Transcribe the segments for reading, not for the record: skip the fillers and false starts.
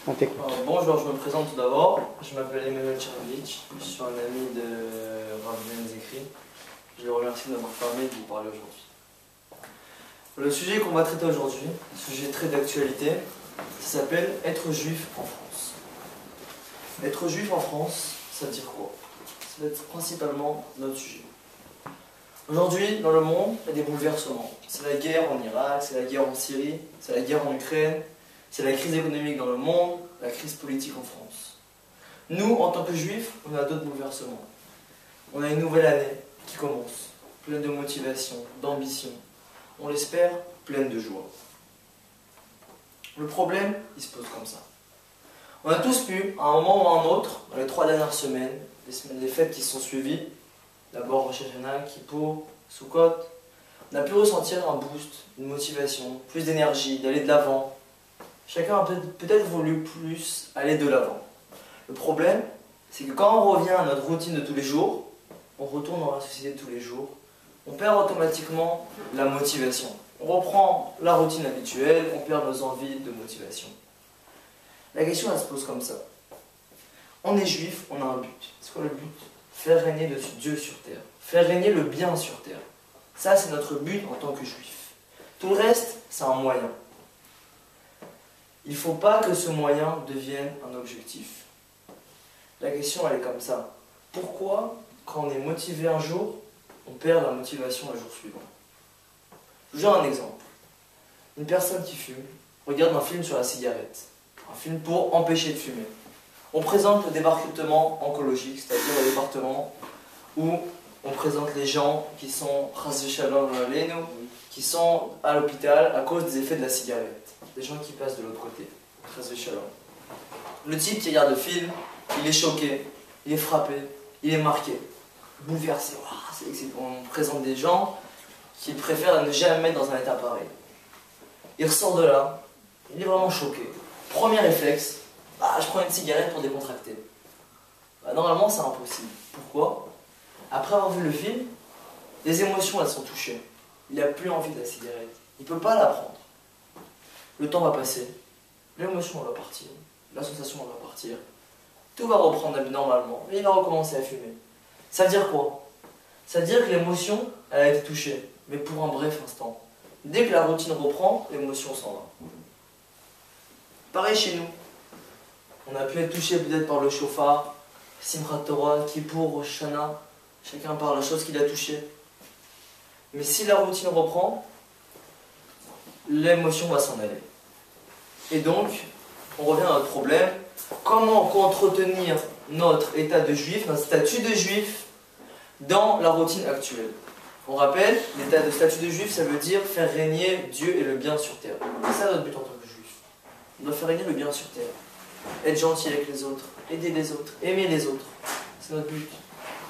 On t'écoute. Bonjour, je me présente tout d'abord. Je m'appelle Emmanuel Tchernovic. Je suis un ami de Rav Zekri. Je le remercie de m'avoir permis de vous parler aujourd'hui. Le sujet qu'on va traiter aujourd'hui, un sujet très d'actualité, ça s'appelle être juif en France. Être juif en France, ça veut dire quoi? Ça va être principalement notre sujet. Aujourd'hui, dans le monde, il y a des bouleversements. C'est la guerre en Irak, c'est la guerre en Syrie, c'est la guerre en Ukraine, c'est la crise économique dans le monde, la crise politique en France. Nous, en tant que juifs, on a d'autres bouleversements. On a une nouvelle année qui commence, pleine de motivation, d'ambition. On l'espère, pleine de joie. Le problème, il se pose comme ça. On a tous pu, à un moment ou à un autre, dans les 3 dernières semaines, les fêtes qui se sont suivies, d'abord Rosh Hashanah, Kippour, Sukkot, on a pu ressentir un boost, une motivation, plus d'énergie, d'aller de l'avant. Chacun a peut-être voulu plus aller de l'avant. Le problème, c'est que quand on revient à notre routine de tous les jours, on retourne dans la société de tous les jours, on perd automatiquement la motivation. On reprend la routine habituelle, on perd nos envies de motivation. La question, elle se pose comme ça. On est juif, on a un but. C'est quoi le but? Faire régner Dieu sur terre. Faire régner le bien sur terre. Ça, c'est notre but en tant que juif. Tout le reste, c'est un moyen. Il ne faut pas que ce moyen devienne un objectif. La question, elle est comme ça. Pourquoi, quand on est motivé un jour, on perd la motivation le jour suivant? Je vous donne un exemple. Une personne qui fume regarde un film sur la cigarette. Un film pour empêcher de fumer. On présente le département oncologique, c'est-à-dire le département où on présente les gens qui sont qui sont à l'hôpital à cause des effets de la cigarette. Des gens qui passent de l'autre côté. Le type qui regarde le film, il est choqué, il est frappé, il est marqué, bouleversé. On présente des gens qui préfèrent ne jamais mettre dans un état pareil. Il ressort de là, il est vraiment choqué. Premier réflexe, je prends une cigarette pour décontracter. Normalement, c'est impossible. Pourquoi? Après avoir vu le film, les émotions, elles sont touchées. Il n'a plus envie de la cigarette. Il ne peut pas la prendre. Le temps va passer, l'émotion va partir, la sensation va partir. Tout va reprendre normalement, et il va recommencer à fumer. Ça veut dire quoi? Ça veut dire que l'émotion, elle a été touchée, mais pour un bref instant. Dès que la routine reprend, l'émotion s'en va. Pareil chez nous. On a pu être touché peut-être par le chauffard, Simchat Torah, Kippour, Rosh Hashanah. Chacun par la chose qu'il a touchée. Mais si la routine reprend, l'émotion va s'en aller. Et donc, on revient à notre problème. Comment entretenir notre état de juif, notre statut de juif, dans la routine actuelle? On rappelle, l'état de statut de juif, ça veut dire faire régner Dieu et le bien sur terre. C'est ça notre but en tant que juif. On doit faire régner le bien sur terre. Être gentil avec les autres, aider les autres, aimer les autres. C'est notre but.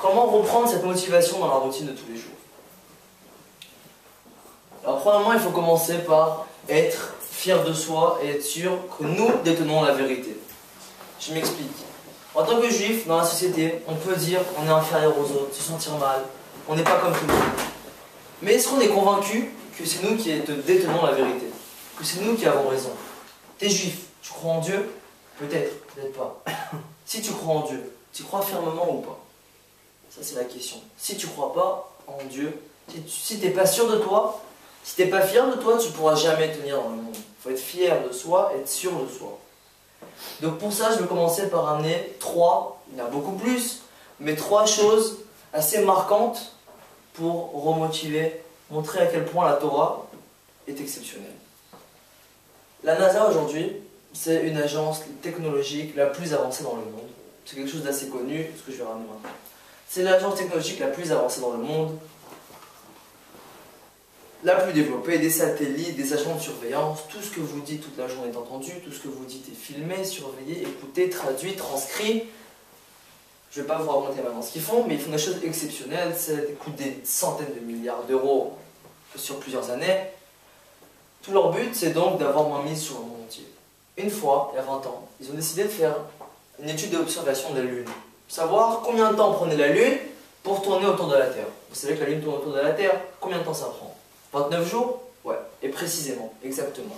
Comment reprendre cette motivation dans la routine de tous les jours? Alors premièrement, il faut commencer par être fier de soi et être sûr que nous détenons la vérité. Je m'explique. En tant que juif, dans la société, on peut dire qu'on est inférieur aux autres, se sentir mal, on n'est pas comme tout le monde. Mais est-ce qu'on est convaincu que c'est nous qui détenons la vérité? Que c'est nous qui avons raison? T'es juif, tu crois en Dieu? Peut-être, peut-être pas. Si tu crois en Dieu, tu crois fermement ou pas? Ça c'est la question. Si tu crois pas en Dieu, si tu n'es pas sûr de toi, si tu n'es pas fier de toi, tu ne pourras jamais tenir dans le monde. Il faut être fier de soi, être sûr de soi. Donc pour ça, je vais commencer par amener il y en a beaucoup plus, mais 3 choses assez marquantes pour remotiver, montrer à quel point la Torah est exceptionnelle. La NASA aujourd'hui, c'est une agence technologique la plus avancée dans le monde. C'est quelque chose d'assez connu, ce que je vais ramener maintenant. C'est l'agence technologique la plus avancée dans le monde, la plus développée, des satellites, des agents de surveillance, tout ce que vous dites toute la journée est entendu, tout ce que vous dites est filmé, surveillé, écouté, traduit, transcrit. Je ne vais pas vous raconter maintenant ce qu'ils font, mais ils font des choses exceptionnelles, ça coûte des centaines de milliards d'euros sur plusieurs années. Tout leur but, c'est donc d'avoir moins mise sur le monde entier. Une fois, il y a 20 ans, ils ont décidé de faire une étude d'observation de la Lune. Savoir combien de temps prenait la Lune pour tourner autour de la Terre. Vous savez que la Lune tourne autour de la Terre, combien de temps ça prend? 29 jours? Ouais, et précisément, exactement.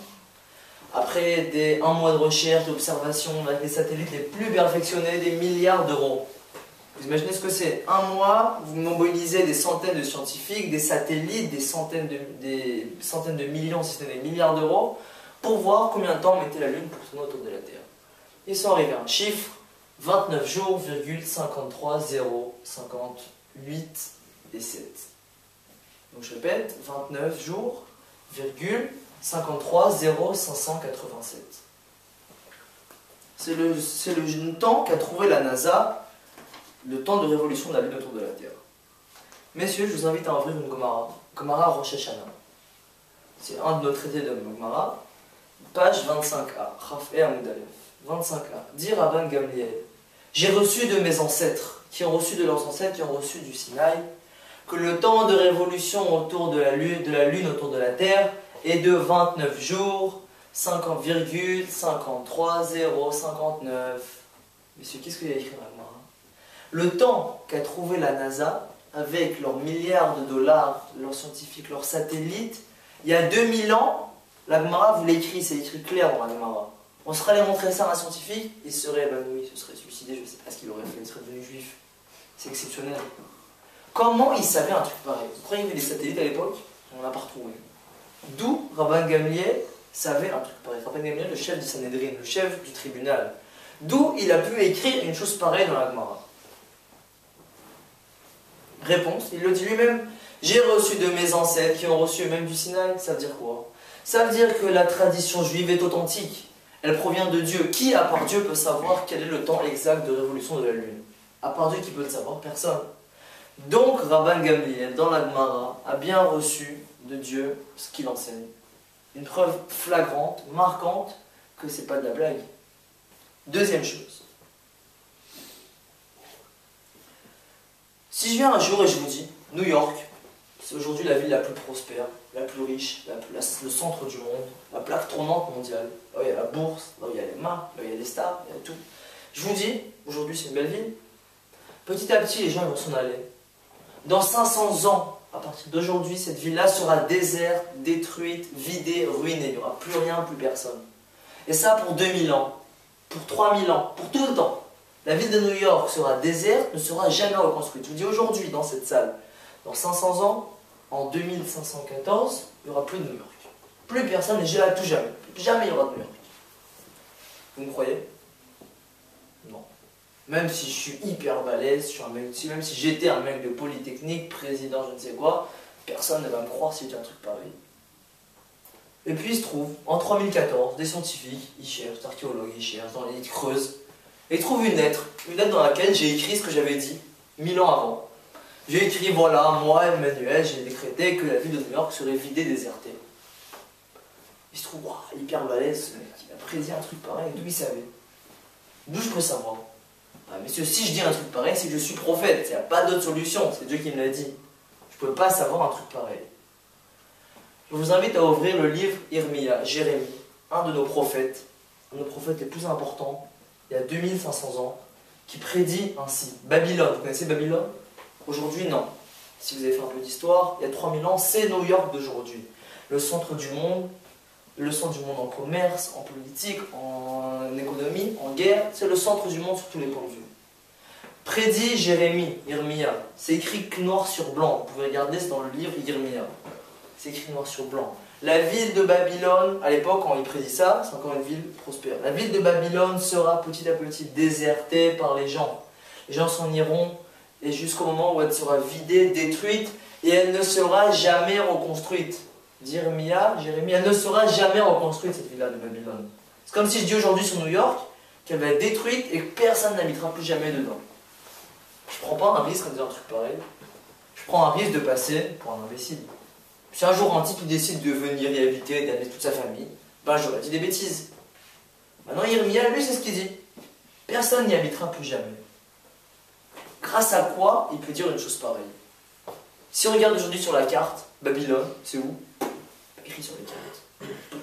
après un mois de recherche, d'observation, avec des satellites les plus perfectionnés, des milliards d'euros. Vous imaginez ce que c'est? Un mois, vous mobilisez des centaines de scientifiques, des satellites, des centaines de millions, si ce n'est des milliards d'euros, pour voir combien de temps mettait la Lune pour tourner autour de la Terre. Ils sont arrivés à un chiffre, 29 jours, 53 0 58 et 7. Donc je répète, 29 jours, 53 0 587. C'est le temps qu'a trouvé la NASA, le temps de révolution de la Lune autour de la Terre. Messieurs, je vous invite à ouvrir une Gomara, Gomara Rosh Hashanah. C'est un de nos traités de Gomara, page 25a, Chaf E Amud Aleph, 25a. Dit Rabban Gamliel, j'ai reçu de mes ancêtres, qui ont reçu de leurs ancêtres, qui ont reçu du Sinaï, que le temps de révolution autour de la Lune autour de la Terre est de 29 jours, 50,53 059. Messieurs, qu'est-ce qu'il y a écrit dans la Gemara? Le temps qu'a trouvé la NASA, avec leurs milliards de dollars, leurs scientifiques, leurs satellites, il y a 2000 ans, la Gemara vous l'écrit, c'est écrit clair dans la Gemara. On serait allé montrer ça à un scientifique, il serait évanoui, il se serait suicidé, je ne sais pas ce qu'il aurait fait, il serait devenu juif. C'est exceptionnel. Comment il savait un truc pareil? Vous croyez qu'il y avait des satellites à l'époque? On n'a pas retrouvé. D'où Rabban Gamliel savait un truc pareil. Rabban Gamliel, le chef du Sanhedrin, le chef du tribunal. D'où il a pu écrire une chose pareille dans la Gemara. Réponse, il le dit lui-même. J'ai reçu de mes ancêtres qui ont reçu eux-mêmes du Sinaï. Ça veut dire quoi? Ça veut dire que la tradition juive est authentique. Elle provient de Dieu. Qui, à part Dieu, peut savoir quel est le temps exact de révolution de la Lune? À part Dieu, qui peut le savoir? Personne. Donc, Rabban Gamliel, dans la Gemara, a bien reçu de Dieu ce qu'il enseigne. Une preuve flagrante, marquante, que c'est pas de la blague. Deuxième chose. Si je viens un jour et je vous dis, New York, c'est aujourd'hui la ville la plus prospère, la plus riche, le centre du monde, la plaque tournante mondiale, là où il y a la bourse, là où il y a les marques, là où il y a les stars, il y a tout. Je vous dis, aujourd'hui c'est une belle ville. Petit à petit, les gens vont s'en aller. Dans 500 ans, à partir d'aujourd'hui, cette ville-là sera déserte, détruite, vidée, ruinée. Il n'y aura plus rien, plus personne. Et ça pour 2000 ans, pour 3000 ans, pour tout le temps. La ville de New York sera déserte, ne sera jamais reconstruite. Je vous dis aujourd'hui, dans cette salle, dans 500 ans, en 2514, il n'y aura plus de New York. Plus personne, et à tout jamais. Jamais il y aura de New York. Vous me croyez? Non. Même si je suis hyper balèze, je suis un mec, même si j'étais un mec de Polytechnique, président, je ne sais quoi, personne ne va me croire si je dis un truc pareil. Et puis il se trouve, en 3014, des scientifiques, ils cherchent, des archéologues, ils cherchent, ils creusent, et ils trouvent une lettre dans laquelle j'ai écrit ce que j'avais dit 1000 ans avant. J'ai écrit, voilà, moi, Emmanuel, j'ai décrété que la ville de New York serait vidée, désertée. Il se trouve, wow, hyper balèze, ce mec, il a prédit un truc pareil, d'où il savait? D'où je peux savoir? Ah, messieurs, si je dis un truc pareil, c'est que je suis prophète. Il n'y a pas d'autre solution. C'est Dieu qui me l'a dit. Je ne peux pas savoir un truc pareil. Je vous invite à ouvrir le livre Irmia, Jérémie, un de nos prophètes les plus importants, il y a 2500 ans, qui prédit ainsi. Babylone, vous connaissez Babylone? Aujourd'hui, non. Si vous avez fait un peu d'histoire, il y a 3000 ans, c'est New York d'aujourd'hui. Le centre du monde en commerce, en politique, en économie, en guerre, c'est le centre du monde sur tous les points de vue. Prédit Jérémie, Irmia, c'est écrit noir sur blanc, vous pouvez regarder, c'est dans le livre Irmia. C'est écrit noir sur blanc. La ville de Babylone, à l'époque quand il prédit ça, c'est encore une ville prospère. La ville de Babylone sera petit à petit désertée par les gens. Les gens s'en iront et jusqu'au moment où elle sera vidée, détruite, et elle ne sera jamais reconstruite. Jérémie, elle ne sera jamais reconstruite, cette ville-là de Babylone. C'est comme si je dis aujourd'hui sur New York qu'elle va être détruite et que personne n'habitera plus jamais dedans. Je prends pas un risque en disant un truc pareil. Je prends un risque de passer pour un imbécile. Si un jour un type il décide de venir y habiter, d'amener toute sa famille, ben j'aurais dit des bêtises. Maintenant Irmia, lui c'est ce qu'il dit. Personne n'y habitera plus jamais. Grâce à quoi il peut dire une chose pareille? Si on regarde aujourd'hui sur la carte, Babylone, c'est où? Écrit sur les cartes.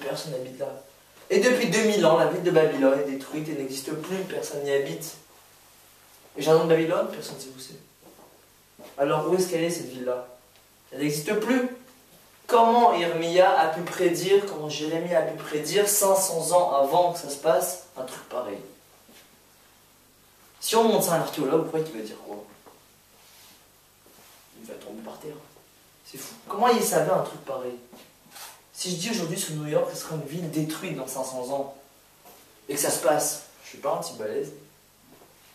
Personne n'habite là. Et depuis 2000 ans, la ville de Babylone est détruite et n'existe plus, personne n'y habite. Et jardin de Babylone, personne ne sait où c'est. Alors où est-ce qu'elle est cette ville-là? Elle n'existe plus. Comment Irmia a pu prédire, comment Jérémie a pu prédire 500 ans avant que ça se passe, un truc pareil? Si on montre ça à un archéologue, vous croyez qu'il va dire quoi? Il va tomber par terre. C'est fou. Comment il savait un truc pareil? Si je dis aujourd'hui sur New York, ce serait une ville détruite dans 500 ans, et que ça se passe, je suis pas un petit balèze.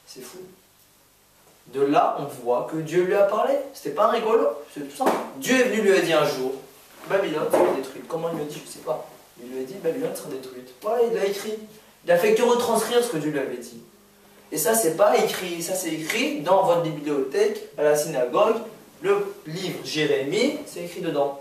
C'est fou. De là, on voit que Dieu lui a parlé. C'était pas un rigolo, c'est tout simple. Dieu est venu lui a dit un jour, Babylone sera détruite. Comment il lui a dit? Je sais pas. Il lui a dit, Babylone sera détruite. Voilà, il l'a écrit. Il a fait que retranscrire ce que Dieu lui avait dit. Et ça, c'est pas écrit. Ça, c'est écrit dans votre bibliothèque, à la synagogue. Le livre Jérémie, c'est écrit dedans.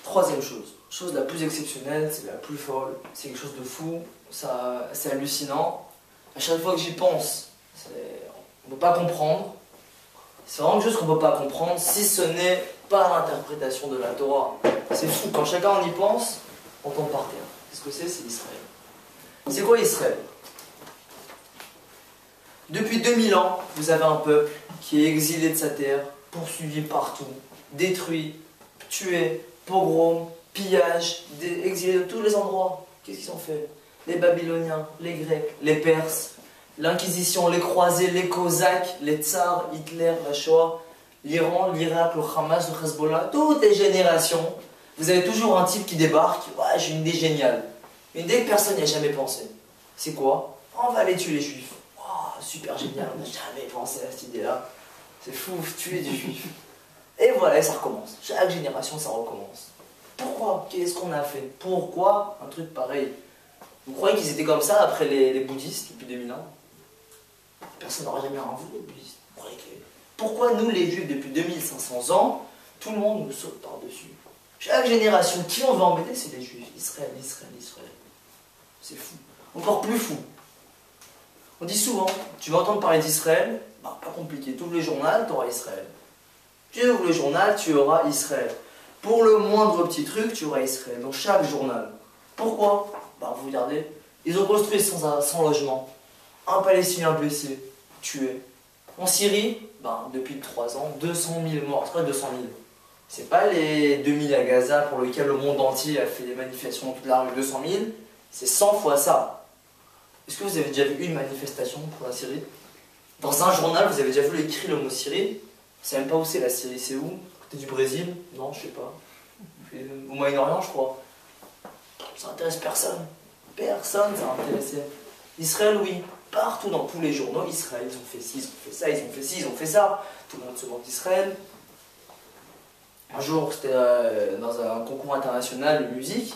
Troisième chose la plus exceptionnelle, c'est la plus folle, c'est quelque chose de fou, c'est hallucinant. À chaque fois que j'y pense, on ne peut pas comprendre. C'est vraiment quelque chose qu'on ne peut pas comprendre si ce n'est pas l'interprétation de la Torah. C'est fou, quand chacun en y pense, on tombe par terre. Qu'est-ce que c'est? C'est Israël. C'est quoi Israël? Depuis 2000 ans, vous avez un peuple qui est exilé de sa terre, poursuivi partout, détruit, tué, pogrom, pillage, exilés de tous les endroits. Qu'est-ce qu'ils ont fait? Les Babyloniens, les Grecs, les Perses, l'Inquisition, les croisés, les Cosaques, les Tsars, Hitler, la Shoah, l'Iran, l'Irak, le Hamas, le Hezbollah, toutes les générations. Vous avez toujours un type qui débarque, ouais, j'ai une idée géniale. Une idée que personne n'y a jamais pensé. C'est quoi? On va aller tuer les Juifs. Oh, super génial, on n'a jamais pensé à cette idée-là. C'est fou, tuer des Juifs. Et voilà, ça recommence. Chaque génération, ça recommence. Pourquoi? Qu'est-ce qu'on a fait? Pourquoi un truc pareil? Vous croyez qu'ils étaient comme ça après les bouddhistes depuis 2000 ans? Personne n'aurait jamais rien vu, les bouddhistes. Pourquoi nous, les juifs, depuis 2500 ans, tout le monde nous saute par-dessus? Chaque génération, qui on veut embêter, c'est les juifs. Israël, Israël, Israël. C'est fou. Encore plus fou. On dit souvent, tu vas entendre parler d'Israël, bah, pas compliqué. Tu ouvres le journal, tu auras Israël. Tu ouvres le journal, tu auras Israël. Pour le moindre petit truc, tu auras Israël. Dans chaque journal. Pourquoi? Bah, vous regardez, ils ont construit sans logement. Un Palestinien blessé, tué. En Syrie, bah, depuis 3 ans, 200 000 morts. C'est pas 200 000. C'est pas les 2000 à Gaza pour lesquels le monde entier a fait des manifestations dans toute la rue, 200 000. C'est 100 fois ça. Est-ce que vous avez déjà vu une manifestation pour la Syrie? Dans un journal, vous avez déjà vu écrit le mot Syrie? Vous savez même pas où c'est la Syrie, c'est où? Côté du Brésil? Non, je sais pas. Au Moyen-Orient, je crois. Ça intéresse personne. Personne, ça intéressait. Israël, oui. Partout dans tous les journaux, Israël, ils ont fait ci, ils ont fait ça, ils ont fait ci, ils ont fait ça. Tout le monde se moque d'Israël. Un jour, c'était dans un concours international de musique,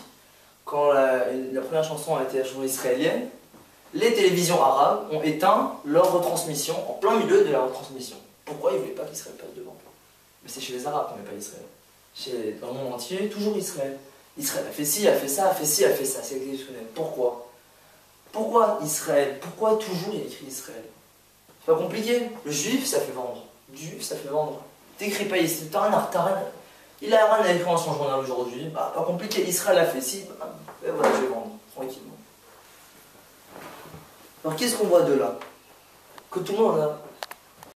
quand la première chanson a été la chanson israélienne, les télévisions arabes ont éteint leur retransmission en plein milieu de la retransmission. Pourquoi ils ne voulaient pas qu'Israël passe devant? Mais c'est chez les Arabes qu'on met pas Israël. Dans le monde entier, toujours Israël. Israël a fait ci, a fait ça, a fait ci, a fait ça. C'est exceptionnel. Pourquoi? Pourquoi Israël? Pourquoi toujours il y a écrit Israël? C'est pas compliqué. Le juif, ça fait vendre. Le juif, ça fait vendre. T'écris pas ici, t'as rien. Il a rien à écrire dans son journal aujourd'hui. Bah, pas compliqué. Israël a fait ci, bah, et voilà, je vais vendre. Tranquillement. Alors qu'est-ce qu'on voit de là? Que tout le monde a